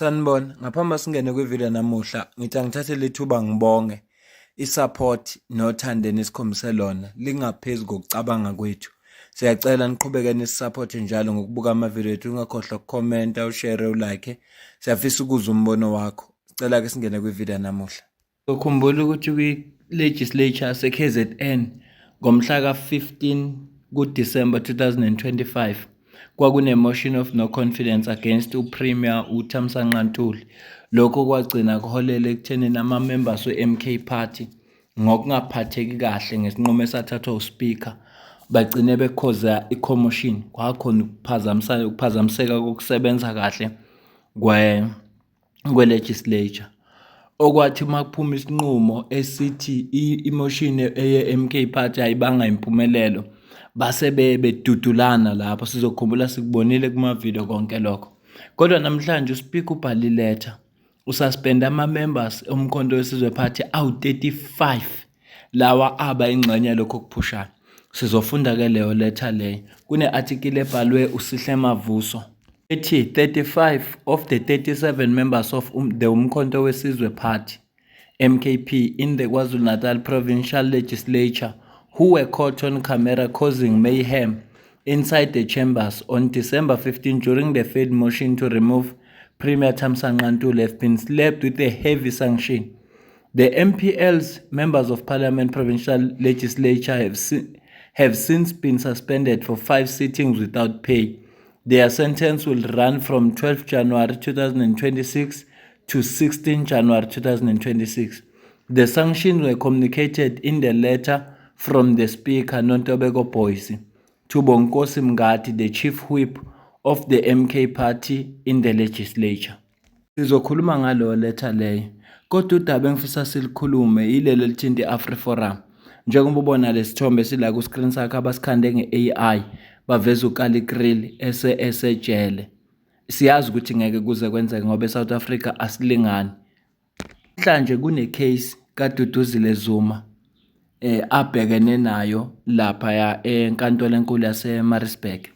Sanibona, ngaphambi singene kwivideo namuhla, ngithi angithathe lethuba ngibonge i-support nothando enikhombise lona lingaphezu kokucabanga kwethu. Siyacela niqhubeke nisupporte njalo ngokubuka amavideo ethu, ungakhohlwa ukukhomenta, ushare, ulike. Siyafisa ukuzwa umbono wakho. Sicela ke singene kwivideo namuhla. Ukhumbula ukuthi kwi-legislature se-KZN ngomhla ka-15 kuDisemba 2025 kwakune-motion of no confidence against uPremier uThamsanqa Ntuli. Lokho kwagcina kuholele ekuthenini ama-members we-MK Party ngokungaphatheki kahle ngesinqumo esathathwa uSpeaker bagcine bekhoza i-commotion. Kwakhona ukuphazamiseka kokusebenza kahle kwe-legislature. Okwathi uma kuphuma isinqumo esithi i-motion eye-MK Party ayibanga impumelelo, base bedudulana lapho. Sizokhumbula sikubonile kuma-video konke lokho. Kodwa namhlanje uSpeaker ubhale iletha ususpend ama-members omkhonto wesizwe party awu-35 lawa aba ingxenye yalokho okuphushayo. Sizofunda ke leyo letha leyo. Kune-article ebhalwe uSihle Mavuso ethi 35 of the 37 members of the Umkhonto Wesizwe Party MKP in the KwaZulu-Natal Provincial Legislature who were caught on camera causing mayhem inside the chambers on December 15 during the third motion to remove Premier Thamsanqa Ntuli have been slapped with a heavy sanction. The MPL's members of Parliament Provincial Legislature have since been suspended for 5 sittings without pay. Their sentence will run from 12 January 2026 to 16 January 2026. The sanctions were communicated in the letter from the Speaker, Nontobeko Boyce, to Bonkosi Mngadi, the Chief Whip of the MK Party in the legislature. Sizokhuluma ngalo letter leyo. Kodwa udaba engifisa silikhulume ilelo lithinta i-AfriForum. Njengoba ubona lesithombe sila ku screen sakhe abasikhande nge-AI baveza uKali Kriel esejele. Siyazi ukuthi ngeke kuze kwenzeke ngoba eSouth Africa asilingani. Mhlanje kune case kaDuduzile Zuma abhekene nayo lapha enkantolo enkulu yaseMaritzburg.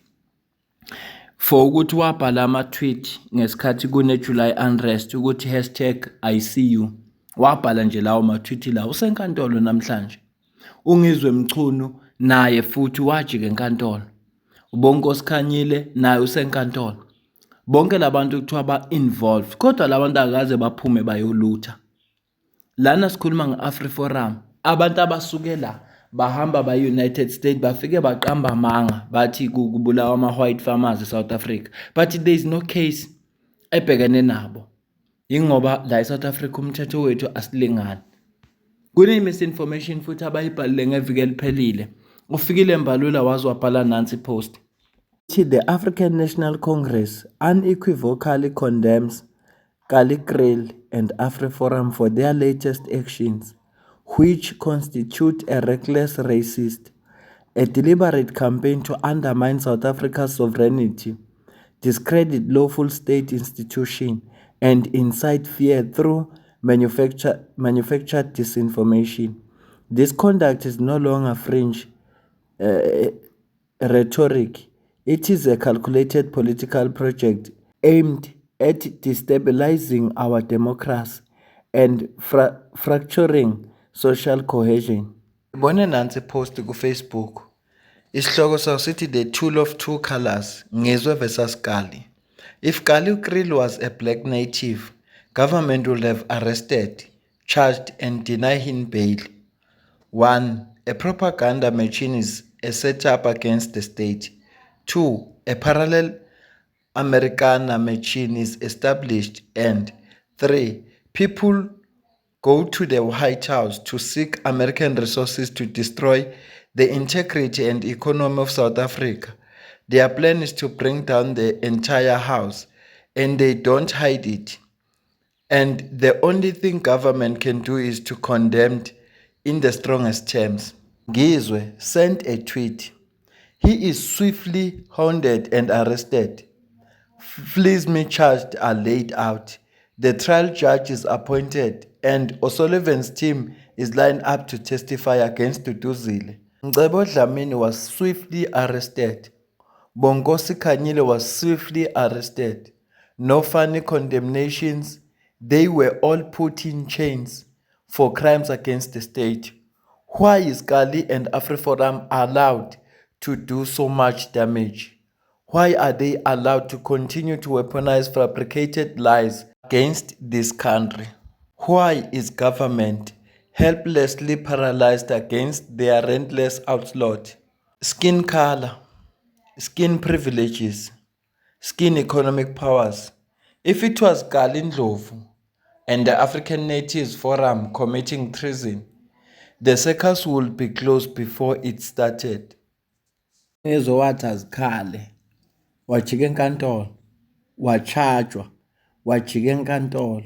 For ukuthi wabhala ama-tweet ngesikhathi kune-July unrest ukuthi #ICU. Wabhala nje lawo ma-tweet lawo usenkantolo namhlanje. Ungizwe Mchunu naye futhi wajika enkantolo. Ubonkosi Khanyile naye usenkantolo. Bonke labantu kuthiwa ba-involved, kodwa labantu akaze baphume bayolutha. Lana sikhuluma nge-AfriForum. Abantu abasuke la bahamba ba-United States bafike baqamba amanga bathi kubulawa ama-white farmers eSouth Africa, but there is no case ebhekene nabo. Yingoba la eSouth Africa umthetho wethu asilingani. Kune-misinformation futhi abayibhalile ngeviki eliphelile. Ufikile Mbalula waze wabhala nansi post. The African National Congress unequivocally condemns Kali Kriel and AfriForum for their latest actions, which constitute a reckless, racist, a deliberate campaign to undermine South Africa's sovereignty, discredit lawful state institutions, and incite fear through manufactured disinformation. This conduct is no longer fringe rhetoric. It is a calculated political project aimed at destabilizing our democracy and fracturing social cohesion. Bone nansi post ku Facebook. Isihloko sayo sithi the tool of two colors, Ngizwe versus Kali. If Kali Kriel was a black native, government would have arrested, charged and denied him bail. 1. A propaganda machine is a setup against the state. 2. A parallel Americana machine is established. And 3. People go to the White House to seek American resources to destroy the integrity and economy of South Africa. Their plan is to bring down the entire house, and they don't hide it. And the only thing government can do is to condemn in the strongest terms. Ngizwe sent a tweet. He is swiftly hounded and arrested. Fleas me charged are laid out. The trial judge is appointed and O'Sullivan's team is lined up to testify against Duduzile. Ngcebo Dlamini was swiftly arrested. Bonkosi Khanyile was swiftly arrested. no funny condemnations. They were all put in chains for crimes against the state. Why is Kali and AfriForum allowed to do so much damage? Why are they allowed to continue to weaponize fabricated lies against this country? Why is government helplessly paralyzed against their relentless onslaught? Skin color, skin privileges, skin economic powers. If it was Gali Ndlovu and the African Natives Forum committing treason, the circus would be closed before it started. Ezowathi azikhale, wajika enkantolo, wachajwa, wajika enkantolo.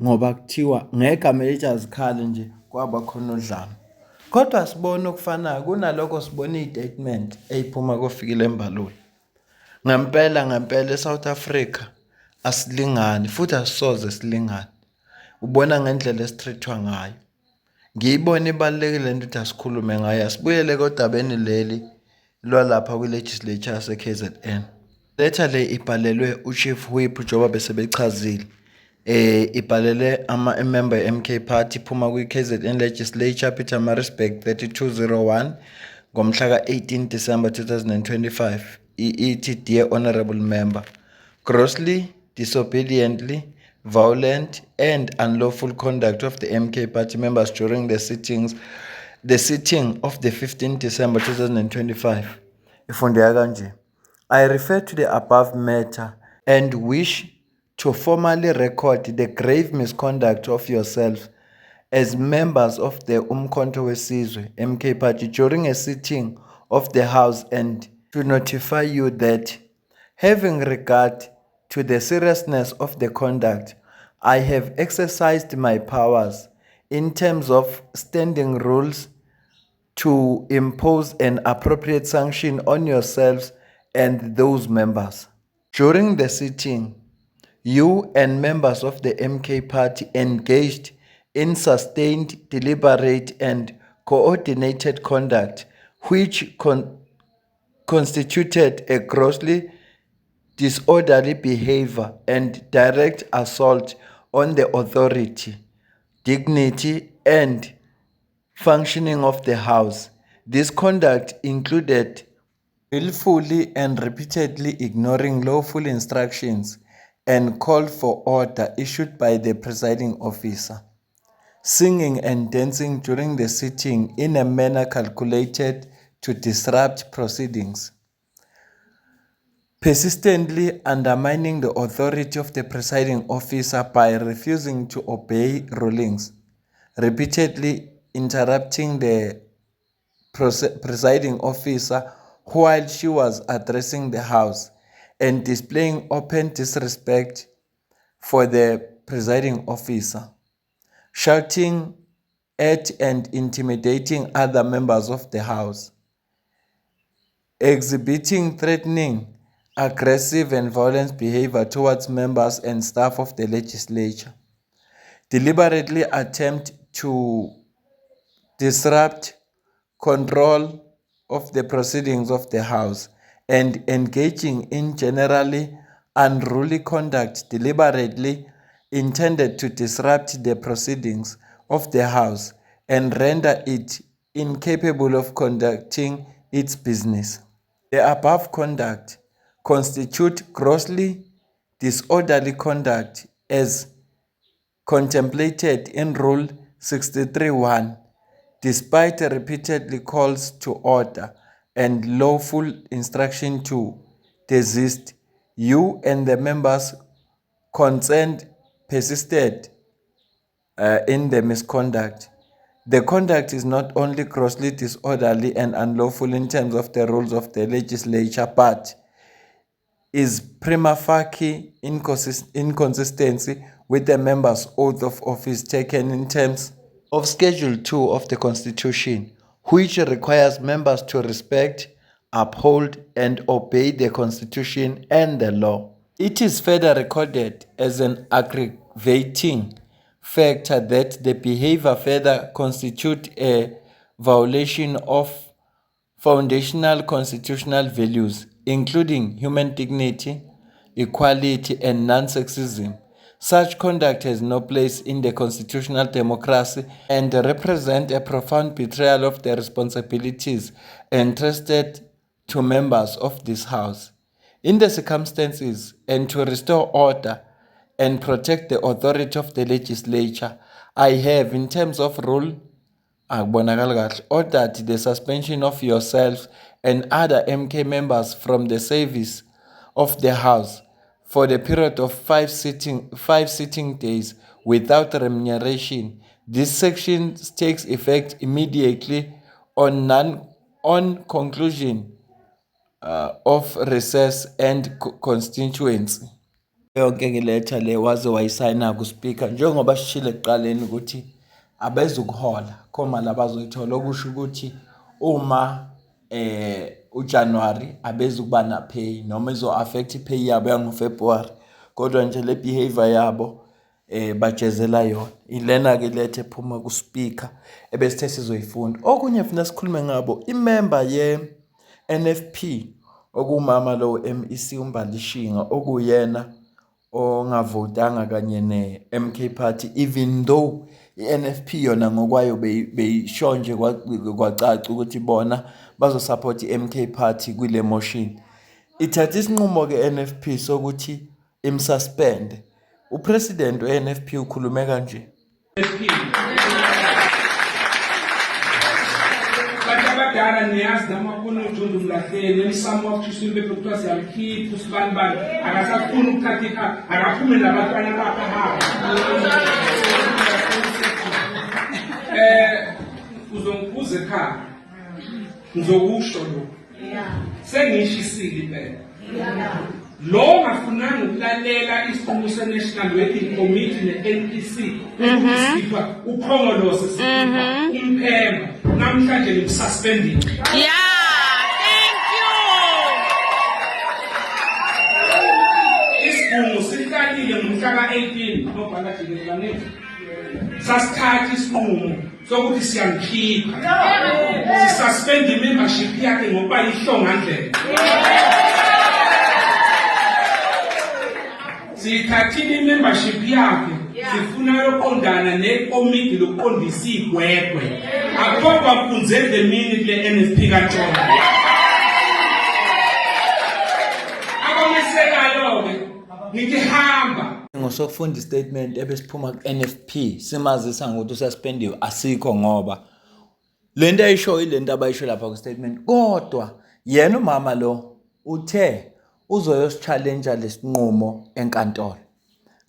Ngoba kuthiwa ngegama elithi azikhali nje kwaba khona udlame. Kodwa sibona okufanayo kunalokho sibona iy'tatement ey'phuma koFikile Mbalula. Ngempela eSouth Africa asilingani futhi asisoze silingane. Ubona ngendlela esitreat-thwa ngayo. Ngiyibona ibalulekile lento ukuthi asikhulume ngayo. Asibuyele kodabeni leli lwalapha kwi-legislature yase-KZN. Letha le ibhalelwe uChief Whip njengoba bese bechazile. Ibhalele ama-member e-MK Party iphuma kwi-KZN Legislature Pietermaritzburg 3201 ngomhla ka-18 December 2025. Ithi, Dear Honorable Member, grossly, disobediently, violent and unlawful conduct of the MK Party members during the sitting of the 15 December 2025. Ifundeka kanje. I refer to the above matter and wish to formally record the grave misconduct of yourself as members of the Umkhonto weSizwe MK Party during a sitting of the House and to notify you that, having regard to the seriousness of the conduct, I have exercised my powers in terms of standing rules to impose an appropriate sanction on yourselves and those members. During the sitting, you and members of the MK Party engaged in sustained, deliberate and coordinated conduct which constituted a grossly disorderly behavior and direct assault on the authority, dignity and functioning of the House. This conduct included willfully and repeatedly ignoring lawful instructions and call for order issued by the presiding officer, singing and dancing during the sitting in a manner calculated to disrupt proceedings, persistently undermining the authority of the presiding officer by refusing to obey rulings, repeatedly interrupting the presiding officer while she was addressing the House, and displaying open disrespect for the presiding officer, shouting at and intimidating other members of the House, exhibiting threatening, aggressive and violent behavior towards members and staff of the legislature, deliberately attempt to disrupt control of the proceedings of the House, and engaging in generally unruly conduct deliberately intended to disrupt the proceedings of the House and render it incapable of conducting its business. The above conduct constitute grossly disorderly conduct as contemplated in Rule 63(1), despite repeatedly calls to order and lawful instruction to desist. You and the members concerned persisted in the misconduct. The conduct is not only grossly disorderly and unlawful in terms of the rules of the legislature, but is prima facie inconsistency with the members' oath of office taken in terms of Schedule 2 of the Constitution, which requires members to respect, uphold, and obey the Constitution and the law. It is further recorded as an aggravating factor that the behavior further constitutes a violation of foundational constitutional values, including human dignity, equality, and non-sexism. Such conduct has no place in the constitutional democracy and represents a profound betrayal of the responsibilities entrusted to members of this House. In the circumstances, and to restore order and protect the authority of the legislature, I have, in terms of rule, ordered the suspension of yourself and other MK members from the service of the House for the period of five sitting days without remuneration. This section takes effect immediately on conclusion of recess and constituency. Yonke ke letha le waze wayisayina kuSpeaker njengoba sishile ekuqaleni ukuthi abezukuhola khoma labazoyithola okusho ukuthi uma uJanuary abezukuba na pay noma izo affect pay yabo yangoFebruary kodwa nje le behavior yabo bajezela yona ilena ke lethe phuma kuSpeaker ebesithe sizoyifunda. Okunye funa sikhulume ngabo imember ye NFP okumama lo MEC uMbalishinga okuyena ongavotanga kanye ne-MK Party, even though i-NFP yona ngokwayo beyishonje kwacaca ukuthi bona bazosupport i-MK Party kwile motion. Ithatha isinqumo ke NFP sokuthi imsuspend. Upresident we-NFP ukhulume kanje. Abadala niyazi namakhona uJondo Mlahleni emsamo wakuthisile bephuthwa siyakhipha usibanibani akasafuna ukuthathika akaphume nabantwana bakhe hamba uzongibuza ekhaya ngizokusho lo sengishisile impela lo ngafunanga ukulalela isinqumo se-National Working Committee ne-NPC ukuzipha ukhongolose sipha umpemba namhlanje limsuspending. Thank you. Isigungu siqalile ngomhla ka-18 nobhala jikelelane sasithatha isinqumo sokuthi siyangikhipha sisuspend i-membership yakhe ngoba ihlongandlela. Sithathile i-membership yakhe sifuna yoqondana nekomiti lokuqondisa igwegwe akukho kunze the minute le NFP kaNtshona akomesekayo ke ngithi hamba Ngosokufunda statement ebesiphuma ku-NFP simazisa ngokuthi ususpendiwe asikho ngoba lento ayisho ilento abayisho lapha ku-statement kodwa yena umama lo uthe uzoyosichallenge lesinqumo enkantolo.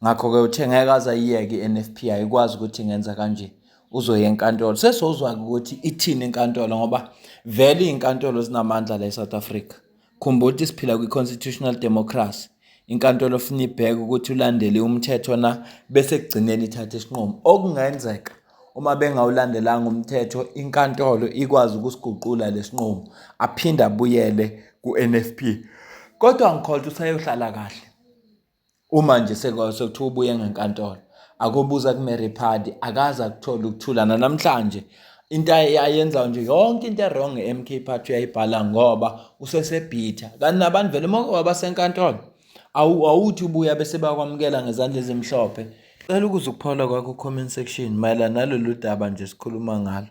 Ngakho ke uthe ngeke azayiyeke i-NFP ayikwazi ukuthi ngenza kanje uzoya enkantolo. Sesozwa ukuthi ithini enkantolo ngoba vele inkantolo zinamandla la eSouth Africa. Khumbula ukuthi siphila kwi-constitutional democracy. Inkantolo ufuna ibheke ukuthi ulandele umthetho na bese kugcineni ithathe isinqumo. Okungenzeka uma bengawulandelanga umthetho inkantolo ikwazi ukusiguqula lesinqumo aphinda abuyele ku-NFP. Kodwa ngikholwa usayohlala kahle. Uma nje sekuthiwa ubuye ngenkantolo akubuza kuMary Padi akaza ukuthola ukuthulana namhlanje into ayenza nje yonke into wrong ngeMK Party uyayibhala ngoba usesebhitha kanti nabantu vele uma basenkantolo awuthi ubuya bese bakwamukela ngezandla ezimhlophe. Cela ukuzukuphola kwakho comment section mayelana nalolu daba nje sikhuluma ngalo.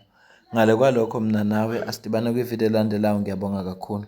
Ngale kwalokho mina nawe asidibane kwivideo elandelayo. Ngiyabonga kakhulu.